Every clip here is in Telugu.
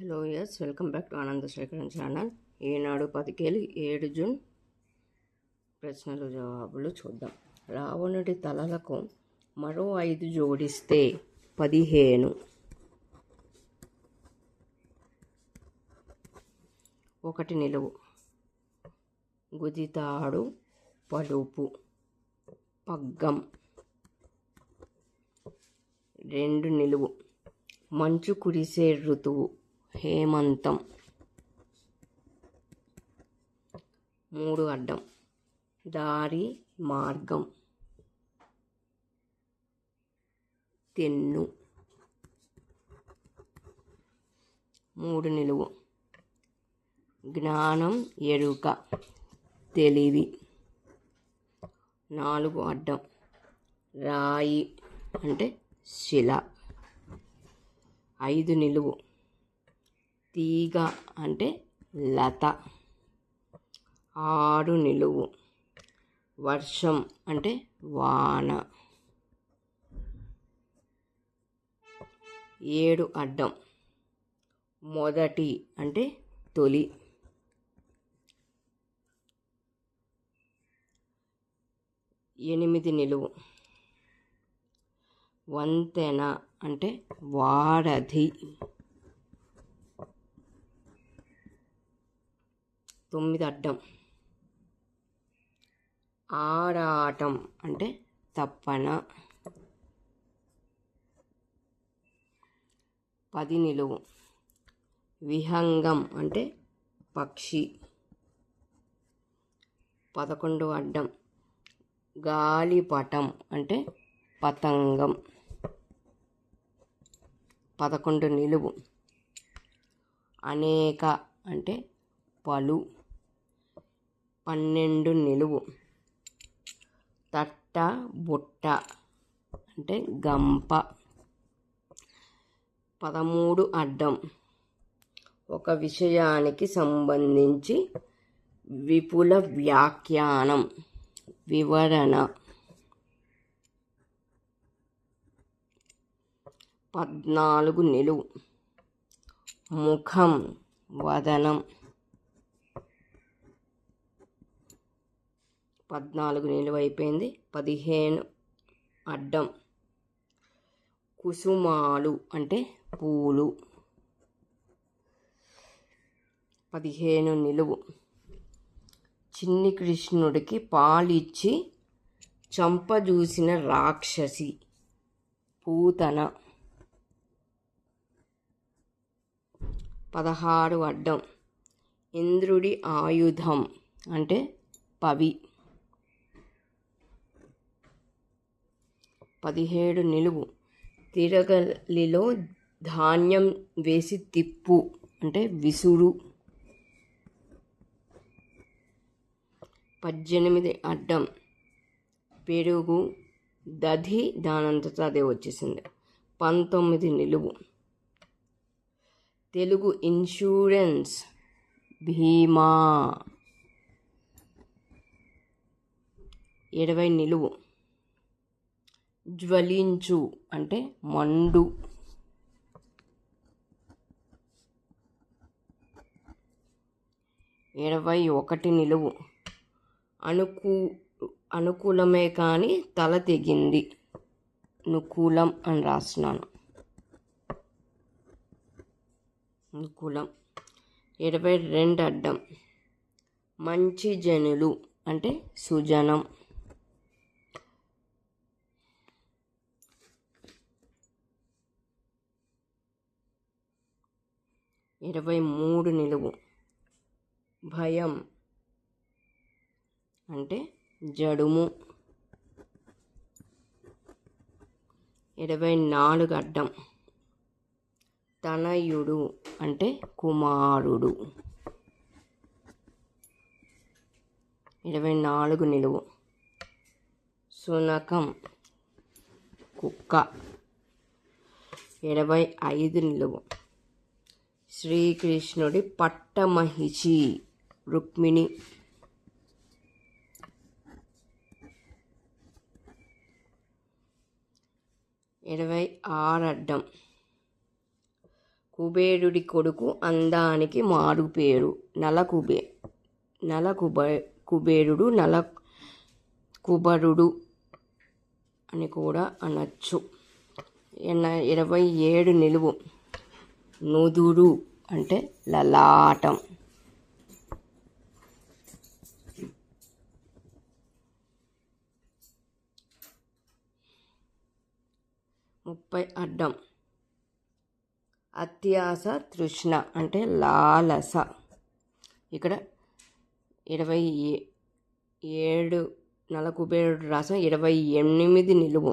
Hello yes welcome back to Ananda Sekharan channel. Eenadu 10 June ప్రశ్నలు జవాబులు చూద్దాం. రావణుడి తలలకు మరో 5 జోడిస్తే 15. ఒకటి నిలువు. గుదితాడు పలుపు పగ్గం. 2 నిలువు. మంచు కురిసే ఋతువు హేమంతం. 3 అడ్డం. దారి మార్గం తెన్ను. 3 నిలువు. జ్ఞానం ఎరుక తెలివి. 4 అడ్డం. రాయి అంటే శిల. 5 నిలువు. తీగ అంటే లత. 6 నిలువు. వర్షం అంటే వాన. 7 అడ్డం. మొదటి అంటే తొలి. 8 నిలువు. వంతెన అంటే వారధి. 9 అడ్డం. ఆరాటం అంటే తప్పన. 10 నిలువు. విహంగం అంటే పక్షి. 11 అడ్డం. గాలిపటం అంటే పతంగం. 11 నిలువు. అనేక అంటే పలు. 12 నిలువు. తట్ట బుట్ట అంటే గంప. 13 అడ్డం. ఒక విషయానికి సంబంధించి విపుల వ్యాఖ్యానం వివరణ. 14 నిలువు. ముఖం వదనం. 14 నిలువు అయిపోయింది. 15 అడ్డం. కుసుమాలు అంటే పూలు. 15 నిలువు. చిన్ని కృష్ణుడికి పాలిచ్చి చంపజూసిన రాక్షసి పూతన. 16 అడ్డం. ఇంద్రుడి ఆయుధం అంటే పవి. 17 నిలువు. తిరగలిలో ధాన్యం వేసి తిప్పు అంటే విసురు. 18 అడ్డం. పెరుగు దధి దానంతట అదే వచ్చేసింది. 19 నిలువు. తెలుగు ఇన్సూరెన్స్ భీమా. 20 నిలువు. జ్వలించు అంటే మండు. 21 నిలువు. అనుకూలమే కానీ తల తెగింది. అనుకూలం అని రాస్తున్నాను. అనుకూలం. 22 అడ్డం. మంచి జనులు అంటే సుజనం. 23 నిలువు. భయం అంటే జడుము. 24 అడ్డం. తనయుడు అంటే కుమారుడు. 24 నిలువు. శునకం కుక్క. 25 నిలువు. శ్రీకృష్ణుడి పట్టమహిషి రుక్మిణి. 26 అడ్డం. కుబేరుడి కొడుకు అందానికి మారు పేరు కుబేరుడు కుబరుడు అని కూడా అనొచ్చు. 27 నిలువు. నుదురు అంటే లలాటం. ముప్పై అడ్డం. అత్యాస తృష్ణ అంటే లాలస. ఇక్కడ 27 నలకుబేరుడు రాసం 28 నిలువు.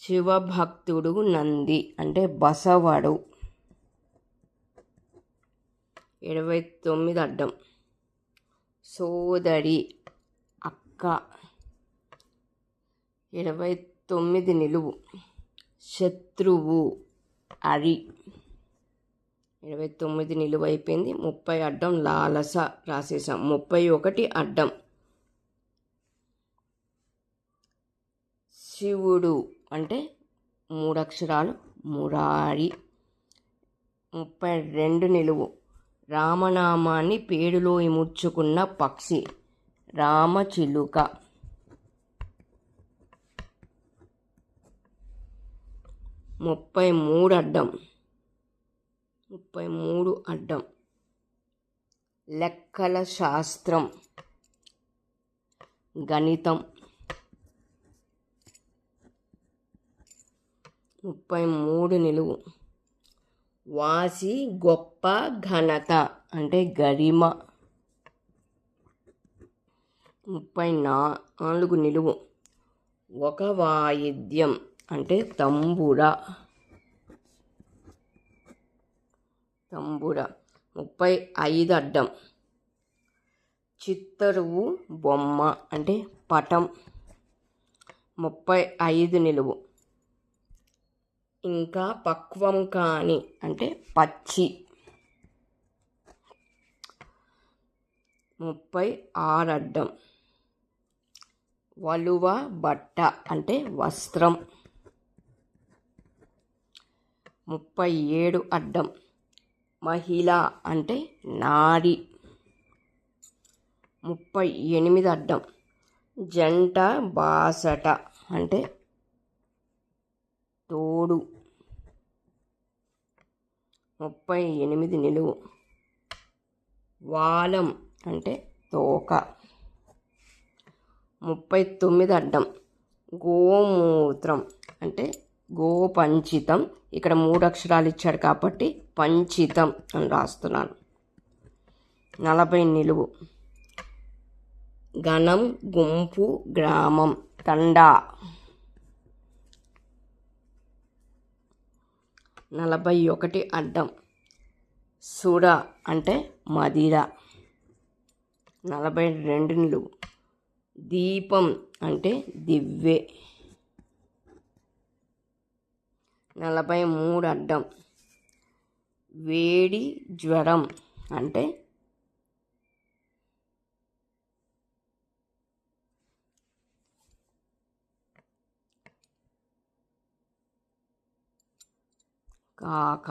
శివభక్తుడు నంది అంటే బసవడు. 29 అడ్డం. సోదరి అక్క. 29 నిలువు. శత్రువు అరి. 29 నిలువు అయిపోయింది. 30 అడ్డం లాలస రాసేసాం. 31 అడ్డం. శివుడు అంటే 3 అక్షరాలు మురారి. 32 నిలువు. రామనామాన్ని పేరులో ఇముడ్చుకున్న పక్షి రామచిలుక. 33 అడ్డం. 33 అడ్డం. లెక్కల శాస్త్రం గణితం. 33 నిలువు. వాసి గొప్ప ఘనత అంటే గరిమ. 34 నిలువు. ఒక వాయిద్యం అంటే తంబుర. 35 అడ్డం. చిత్తరువు బొమ్మ అంటే పటం. 35 నిలువు. ఇంకా పక్వం కాని అంటే పచ్చి. 36 అడ్డం. వలువ బట్ట అంటే వస్త్రం. 37 అడ్డం. మహిళ అంటే నారి. 38 అడ్డం. జంట బాసట అంటే తోడు. 38 నిలువు. వాలం అంటే తోక. 39 అడ్డం. గోమూత్రం అంటే గోపంచితం. ఇక్కడ 3 అక్షరాలు ఇచ్చాడు కాబట్టి పంచితం అని రాస్తున్నాను. 40 నిలువు. గణం గుంపు గ్రామం తండా. 41 అడ్డం. సుర అంటే మదిర. 42 నిలువు. దీపం అంటే దివ్వె. 43 అడ్డం. వేడి జ్వరం అంటే కాక.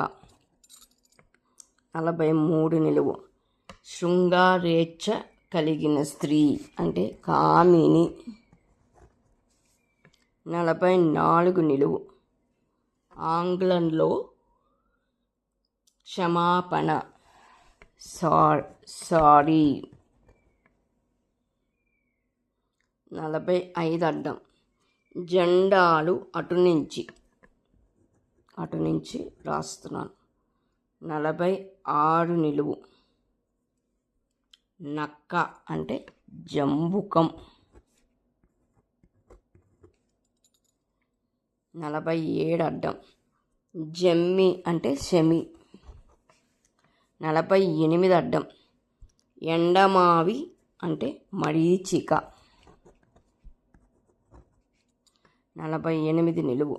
43 నిలువు. శృంగారేచ్ఛ కలిగిన స్త్రీ అంటే కామిని. 44 నిలువు. ఆంగ్లంలో క్షమాపణ సారీ. 45 అడ్డం. జెండాలు అటు నుంచి రాస్తున్నాను. 46 నిలువు. నక్క అంటే జంబుకం. 47 అడ్డం. జమ్మి అంటే శమి. 48 అడ్డం. ఎండమావి అంటే మరీచిక. 48 నిలువు.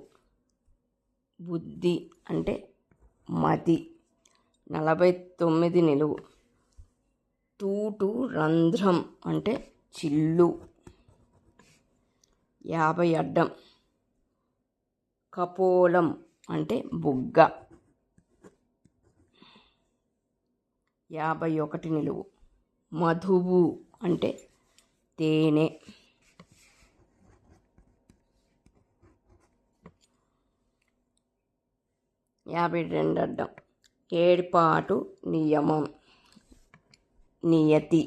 బుద్ధి అంటే మతి. 49 నిలువు. తూటు రంధ్రం అంటే చిల్లు. 50 అడ్డం. కపోలం అంటే బుగ్గ. 51 నిలువు. మధువు అంటే తేనె. 52 అడ్డం. ఏర్పాటు, నియమం, నియతి.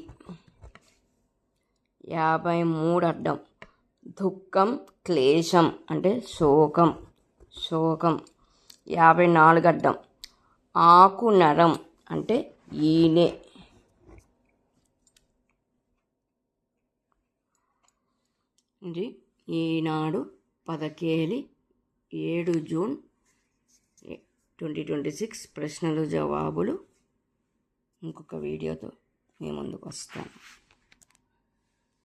53 అడ్డం. దుఃఖం, క్లేశం అంటే శోకం, శోకం. 54 అడ్డం. ఆకు నరం అంటే ఈనె. ఇది ఈనాడు 7 జూన్ 2026 ప్రశ్నలు జవాబులు. ఇంకొక వీడియోతో మీ ముందుకు వస్తాను.